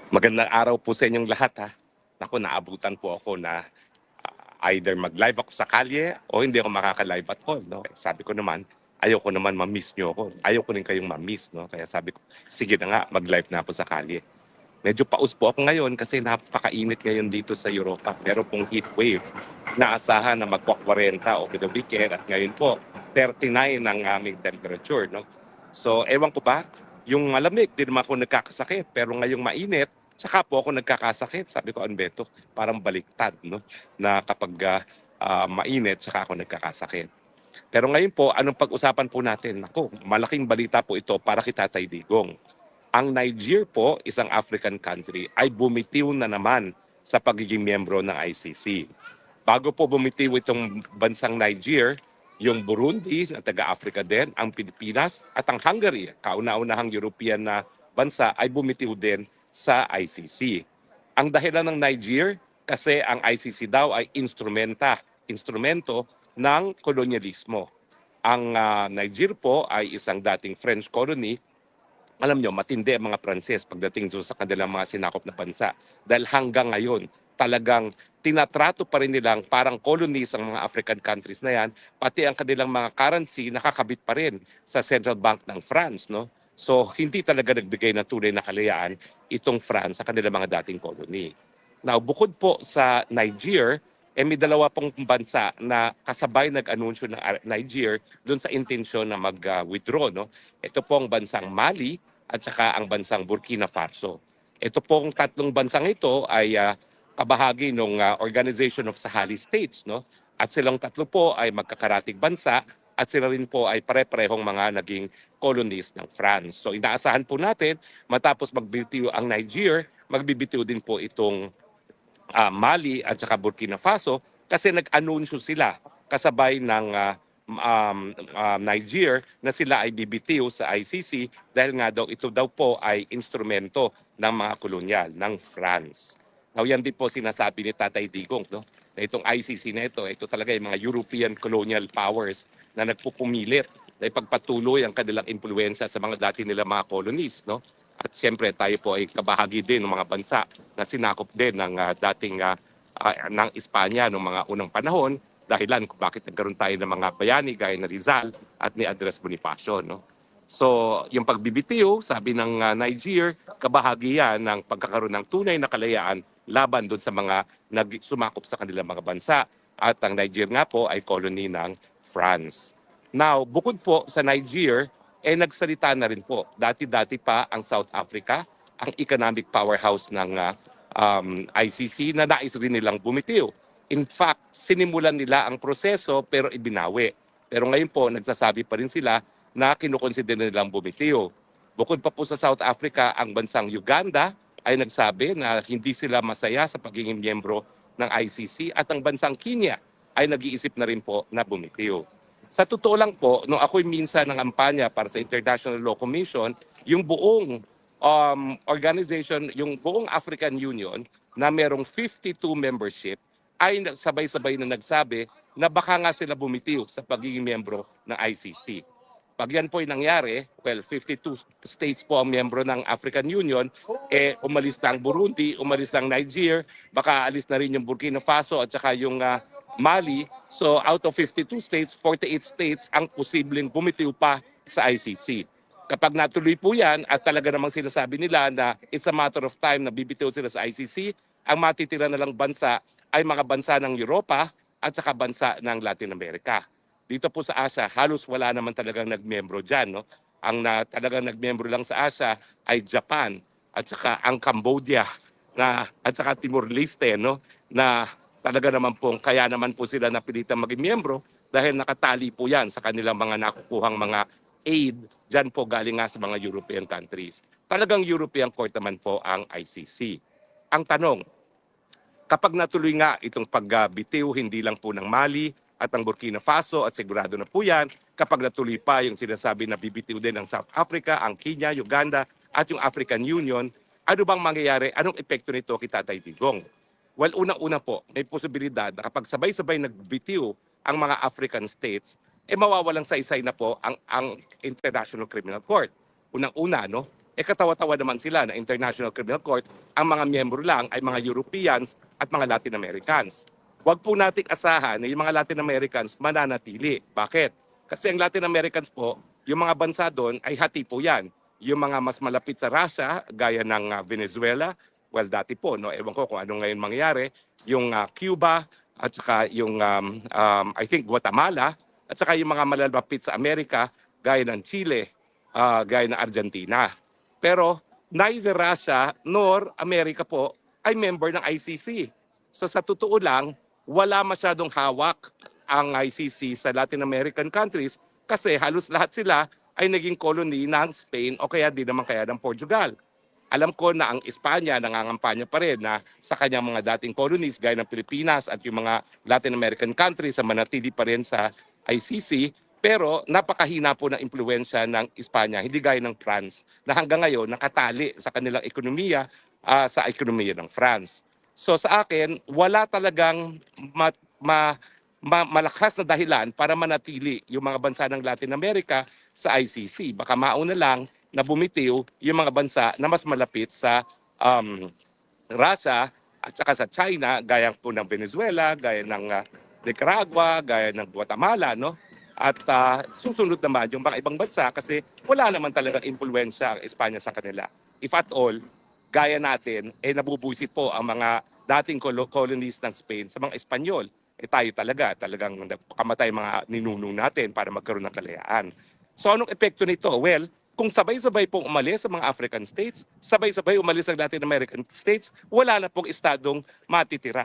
Magandang araw po sa inyong lahat ha. Naku, naabutan po ako na either mag-live ako sa kalye o hindi ako makaka-live at all. No? Sabi ko naman, ayoko naman ma-miss nyo ako. Ayoko rin kayong ma-miss. No? Kaya sabi ko, sige na nga, mag-live na ako sa kalye. Medyo paus po ako ngayon kasi napakainit ngayon dito sa Europa. Meron pong heat wave. Naasahan na magpa-40 over the weekend at ngayon po, 39 ang aming temperature. No? So, ewan ko ba, yung malamig, di naman ako nagkakasakit. Pero ngayong mainit, saka po ako nagkakasakit. Sabi ko, Anbeto, parang baliktad, no? Na kapag mainit, saka ako nagkakasakit. Pero ngayon po, anong pag-usapan po natin? Ako, malaking balita po ito para kay Tatay Digong. Ang Niger po, isang African country, ay bumitiw na naman sa pagiging miyembro ng ICC. Bago po bumitiw itong bansang Niger, yung Burundi na taga-Africa din, ang Pilipinas at ang Hungary, kauna-unahang European na bansa, ay bumitiw din sa ICC. Ang dahilan ng Niger, kasi ang ICC daw ay instrumento ng kolonyalismo. Ang Niger po ay isang dating French colony. Alam nyo, matindi ang mga Pranses pagdating sa kanilang mga sinakop na bansa. Dahil hanggang ngayon, talagang tinatrato pa rin nilang parang colonies ang mga African countries na yan, pati ang kanilang mga currency nakakabit pa rin sa Central Bank ng France. No? So, hindi talaga nagbigay ng tunay na kalayaan itong France sa kanilang mga dating colony. Now, bukod po sa Niger, may dalawa pong bansa na kasabay nag-anunsyo ng Niger doon sa intensyon na mag-withdraw. No? Ito pong bansang Mali at saka ang bansang Burkina Faso. Ito pong tatlong bansang ito ay kabahagi ng Organization of Saheli States. No? At silang tatlo po ay magkakaratig bansa at sila rin po ay pare-parehong mga naging colonies ng France. So inaasahan po natin matapos magbitiw ang Niger, magbibitiw din po itong Mali at saka Burkina Faso kasi nag-anunsyo sila kasabay ng Niger na sila ay bibitiw sa ICC dahil nga daw ito daw po ay instrumento ng mga kolonyal ng France. Now yan din po sinasabi ni Tatay Digong, no? Na itong ICC na ito talaga yung mga European colonial powers na nagpupumilit na ipagpatuloy ang kanilang impluensya sa mga dati nila mga colonies, no? At siyempre tayo po ay kabahagi din ng mga bansa na sinakop din ng dating ng Espanya noong mga unang panahon, dahilan kung bakit nagkaroon tayo ng mga bayani gaya ni Rizal at ni Andres Bonifacio. No? So, yung pagbibitiw, sabi ng Niger, kabahagi yan ng pagkakaroon ng tunay na kalayaan laban doon sa mga sumakop sa kanilang mga bansa. At ang Niger nga po ay colony ng France. Now, bukod po sa Niger, nagsalita na rin po. Dati-dati pa ang South Africa, ang economic powerhouse ng ICC na nais rin nilang bumitiw. In fact, sinimulan nila ang proseso pero ibinawi. Pero ngayon po, nagsasabi pa rin sila na kinukonsider nilang bumitiw. Bukod pa po sa South Africa, ang bansang Uganda ay nagsabi na hindi sila masaya sa pagiging miyembro ng ICC at ang bansang Kenya ay nag-iisip na rin po na bumitiw. Sa totoo lang po, nung ako'y minsan ng kampanya para sa International Law Commission, yung buong organization, yung buong African Union na merong 52 membership ay sabay-sabay na nagsabi na baka nga sila bumitiw sa pagiging miyembro ng ICC. Pag yan po ay nangyari, well, 52 states po ang miyembro ng African Union, umalis na ang Burundi, umalis na ang Niger, baka alis na rin yung Burkina Faso at saka yung Mali. So out of 52 states, 48 states ang posibleng bumitiw pa sa ICC. Kapag natuloy po yan at talaga namang sinasabi nila na it's a matter of time na bibitiw sila sa ICC, ang matitira na lang bansa ay mga bansa ng Europa at saka bansa ng Latin America. Dito po sa Asia, halos wala naman talagang nagmiyembro dyan. No? Ang talagang nagmiyembro lang sa Asia ay Japan at saka ang Cambodia at saka Timor-Leste, no? Na talaga naman po, kaya naman po sila napilitang maging miyembro dahil nakatali po yan sa kanilang mga nakukuhang mga aid dyan po galing nga sa mga European countries. Talagang European Court naman po ang ICC. Ang tanong, kapag natuloy nga itong pagbitiw, hindi lang po ng Mali at ang Burkina Faso at sigurado na po yan, kapag natuloy pa yung sinasabi na bibitiw din ng South Africa, ang Kenya, Uganda at yung African Union, ano bang mangyayari? Anong epekto nito kay Tatay Digong? Well, unang-una po, may posibilidad na kapag sabay-sabay nagbitiw ang mga African states, mawawalang saysay na po ang International Criminal Court. Unang-una, no? katawa-tawa naman sila na International Criminal Court, ang mga miyembro lang ay mga Europeans at mga Latin Americans. Huwag po nating asahan na yung mga Latin Americans mananatili. Bakit? Kasi ang Latin Americans po, yung mga bansa doon ay hati po yan. Yung mga mas malapit sa Russia, gaya ng Venezuela, well dati po, no, ewan ko kung ano ngayon mangyari, yung Cuba, at saka yung I think Guatemala, at saka yung mga malalapit sa Amerika, gaya ng Chile, gaya ng Argentina. Pero neither Russia nor Amerika po ay member ng ICC. So sa totoo lang, wala masyadong hawak ang ICC sa Latin American countries kasi halos lahat sila ay naging colony ng Spain o kaya di naman kaya ng Portugal. Alam ko na ang Espanya nangangampanya pa rin na sa kanyang mga dating colonies gaya ng Pilipinas at yung mga Latin American countries sa manatili pa rin sa ICC, pero napakahina po ng impluensya ng Espanya, hindi gaya ng France na hanggang ngayon nakatali sa kanilang ekonomiya sa ekonomiya ng France. So sa akin, wala talagang malakas na dahilan para manatili yung mga bansa ng Latin America sa ICC. Baka mauna lang na bumitiw yung mga bansa na mas malapit sa Russia at saka sa China, gaya po ng Venezuela, gaya ng Nicaragua, gaya ng Guatemala, no? At susunod naman yung mga ibang bansa kasi wala naman talagang impluensya ang Espanya sa kanila. If at all, gaya natin, nabubusit po ang mga dating colonies ng Spain sa mga Espanyol. Tayo talagang kamatay mga ninuno natin para magkaroon ng kalayaan. So anong epekto nito? Well, kung sabay-sabay pong umalis sa mga African states, sabay-sabay umalis sa Latin American states, wala na pong estadong matitira.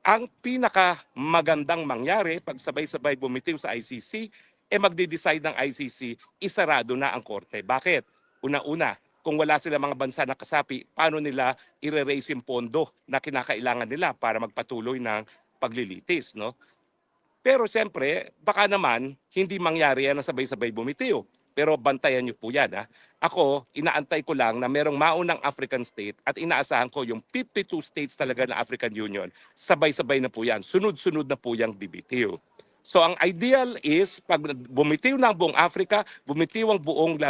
Ang pinaka magandang mangyari pag sabay-sabay bumitiw sa ICC, magde-decide ng ICC, isarado na ang korte. Bakit? Una-una, kung wala sila mga bansa na kasapi, paano nila i-raise yung pondo na kinakailangan nila para magpatuloy ng paglilitis, no? Pero siyempre, baka naman hindi mangyari yan na sabay-sabay bumitiw. Pero bantayan niyo po yan. Ha? Ako, inaantay ko lang na merong maunang African state at inaasahan ko yung 52 states talaga na African Union. Sabay-sabay na po yan. Sunod-sunod na po yung bibitiw. So ang ideal is pag bumitiw na ang buong Africa, bumitiw ang buong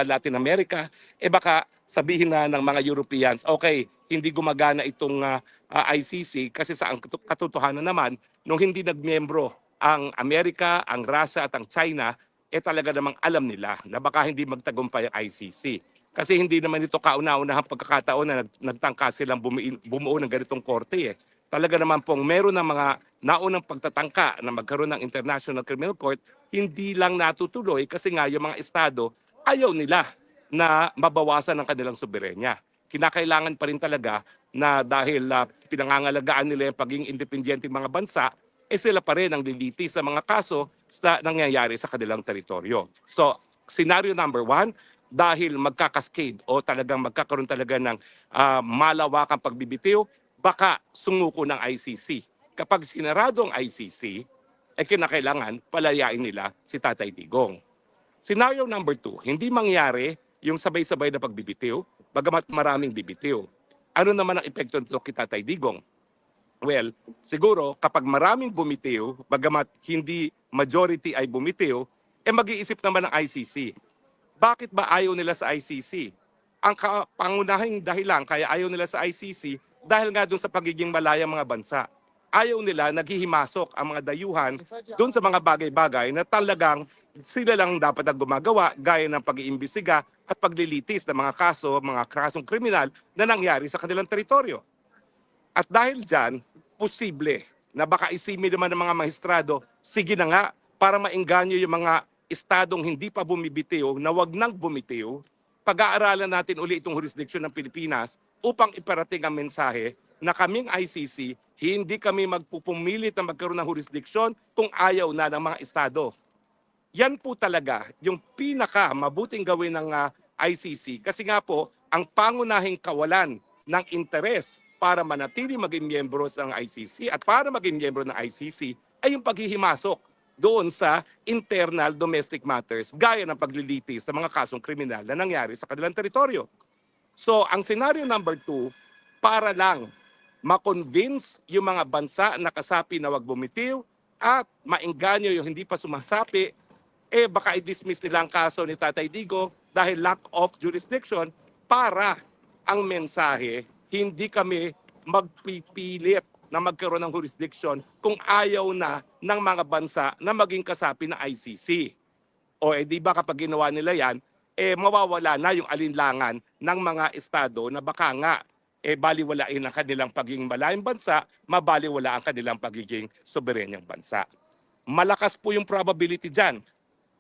Latin America, baka sabihin na ng mga Europeans, okay, hindi gumagana itong ICC kasi sa ang katotohanan naman, nung hindi nagmiyembro ang Amerika, ang Russia at ang China, talaga namang alam nila na baka hindi magtagumpay ang ICC. Kasi hindi naman ito kauna-unahang pagkakataon na nagtangka silang bumuo ng ganitong korte. Talaga naman pong meron ng mga naunang pagtatangka na magkaroon ng International Criminal Court, hindi lang natutuloy kasi nga yung mga estado ayaw nila na mabawasan ang kanilang soberenya. Kinakailangan pa rin talaga na dahil pinangangalagaan nila yung pagiging independyenteng mga bansa, sila pa rin ang lilitis sa mga kaso sa nangyayari sa kanilang teritoryo. So, scenario number 1, dahil magkakascade o talagang magkakaroon talaga ng malawakang pagbibitiw, baka sumuko ng ICC. Kapag sinarado ang ICC, kinakailangan palayain nila si Tatay Digong. Scenario number 2, hindi mangyari yung sabay-sabay na pagbibitiw, bagamat maraming bibitiw. Ano naman ang epekto nito kay Tatay Digong? Well, siguro kapag maraming bumitiw, bagamat hindi majority ay bumitiw, mag-iisip naman ng ICC. Bakit ba ayaw nila sa ICC? Ang pangunahing dahilan kaya ayaw nila sa ICC dahil nga dun sa pagiging malayang mga bansa. Ayaw nila naghihimasok ang mga dayuhan dun sa mga bagay-bagay na talagang sila lang dapat ang gumagawa gaya ng pag-iimbestiga at paglilitis ng mga kaso, mga kasong kriminal na nangyari sa kanilang teritoryo. At dahil dyan, posible na baka isimi naman ng mga maestrado, sige na nga, para maengganyo yung mga estadong hindi pa bumibitiw na wag nang bumitiw, pag-aaralan natin uli itong jurisdiction ng Pilipinas upang iparating ang mensahe na kaming ICC, hindi kami magpupumilit na magkaroon ng jurisdiction kung ayaw na ng mga estado. Yan po talaga yung pinaka mabuting gawin ng ICC kasi nga po, ang pangunahing kawalan ng interes para manatili maging miyembro ng ICC at para maging miyembro ng ICC ay yung paghihimasok doon sa internal domestic matters gaya ng paglilitis sa mga kasong kriminal na nangyari sa kanilang teritoryo. So ang scenario number 2, para lang ma-convince yung mga bansa na kasapi na wag bumitiw at maengganyo yung hindi pa sumasapi, baka i-dismiss nila ang kaso ni Tatay Digong dahil lack of jurisdiction para ang mensahe, hindi kami magpipilit na magkaroon ng jurisdiction kung ayaw na ng mga bansa na maging kasapi ng ICC. O di ba kapag ginawa nila yan, mawawala na yung alinlangan ng mga estado na baka nga baliwalain ang kanilang pagiging malayang bansa, mabaliwala ang kanilang pagiging soberenyang bansa. Malakas po yung probability dyan.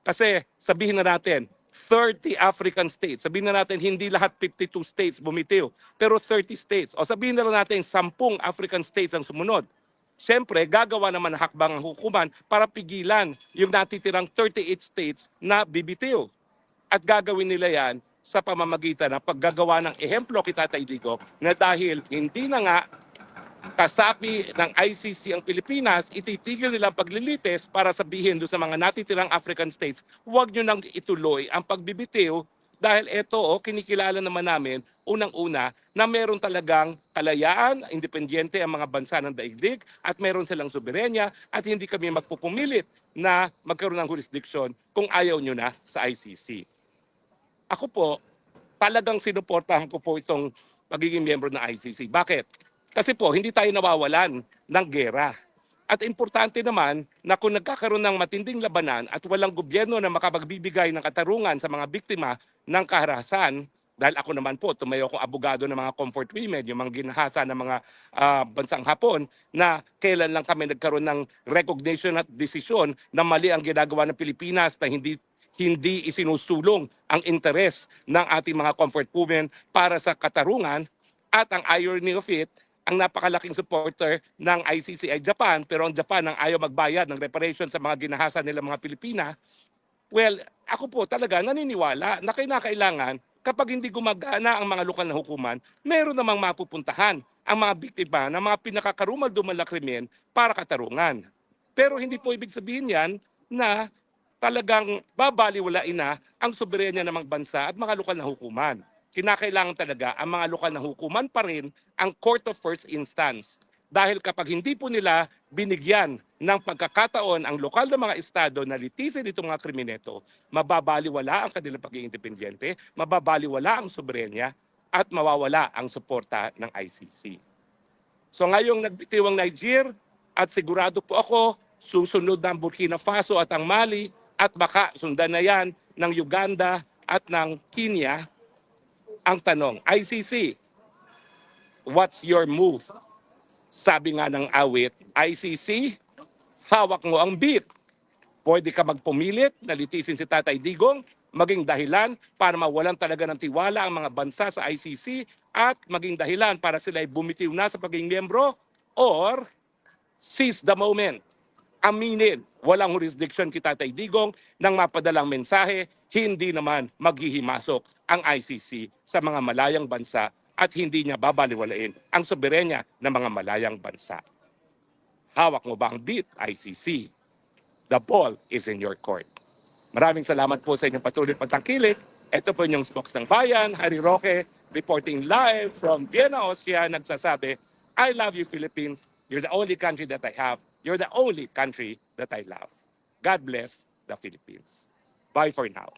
Kasi sabihin na natin, 30 African states. Sabihin na natin, hindi lahat 52 states bumitiw, pero 30 states. O sabihin na lang natin, 10 African states ang sumunod. Siyempre, gagawa naman ng hakbang ang hukuman para pigilan yung natitirang 38 states na bibitiw. At gagawin nila yan sa pamamagitan ng paggagawa ng ehemplo kay Tatay Digong na dahil hindi na nga kasapi ng ICC ang Pilipinas, ititigil nila ang paglilitis para sabihin doon sa mga natitirang African states, huwag nyo nang ituloy ang pagbibitiw dahil ito, kinikilala naman namin, unang-una, na meron talagang kalayaan, independyente ang mga bansa ng daigdig at meron silang soberenya at hindi kami magpupumilit na magkaroon ng jurisdiction kung ayaw nyo na sa ICC. Ako po, talagang sinuportahan ko po itong pagiging miyembro ng ICC. Bakit? Kasi po, hindi tayo nawawalan ng gera. At importante naman na kung nagkakaroon ng matinding labanan at walang gobyerno na makapagbibigay ng katarungan sa mga biktima ng kaharasan, dahil ako naman po, tumayo akong abogado ng mga comfort women, yung mga ginahasa ng mga bansang Hapon, na kailan lang kami nagkaroon ng recognition at desisyon na mali ang ginagawa ng Pilipinas na hindi isinusulong ang interes ng ating mga comfort women para sa katarungan. At ang irony of it, ang napakalaking supporter ng ICC ay Japan, pero ang Japan ang ayaw magbayad ng reparation sa mga ginahasa nila mga Pilipina. Well, ako po talaga naniniwala na kailangan kapag hindi gumagana ang mga lokal na hukuman, meron namang mapupuntahan ang mga biktima ng mga pinakakarumal-dumal na krimen para katarungan. Pero hindi po ibig sabihin yan na talagang babaliwalain na ang soberenya ng mga bansa at mga lokal na hukuman. Kinakailangan talaga ang mga lokal na hukuman pa rin ang court of first instance. Dahil kapag hindi po nila binigyan ng pagkakataon ang lokal na mga estado na litisin itong mga krimeneto, mababaliwala ang kanilang pagiging independyente, mababaliwala ang soberenya, at mawawala ang suporta ng ICC. So ngayong nagbitiw ang Niger, at sigurado po ako, susunod ng Burkina Faso at ang Mali, at baka sundan na yan ng Uganda at ng Kenya. Ang tanong, ICC, what's your move? Sabi nga ng awit, ICC, hawak mo ang beat. Pwede ka magpumilit na litisin si Tatay Digong, maging dahilan para mawalan talaga ng tiwala ang mga bansa sa ICC at maging dahilan para sila ay bumitiw na sa pagiging miyembro, or seize the moment. Aminin, walang jurisdiction kay Tatay Digong nang mapadalang mensahe, hindi naman maghihimasok ang ICC sa mga malayang bansa at hindi niya babaliwalain ang soberenya ng mga malayang bansa. Hawak mo ba ang beat, ICC? The ball is in your court. Maraming salamat po sa inyong patuloy pagtangkilik. Ito po yung Spokes ng Bayan, Harry Roque, reporting live from Vienna, Austria, nagsasabi, I love you, Philippines. You're the only country that I have. You're the only country that I love. God bless the Philippines. Bye for now.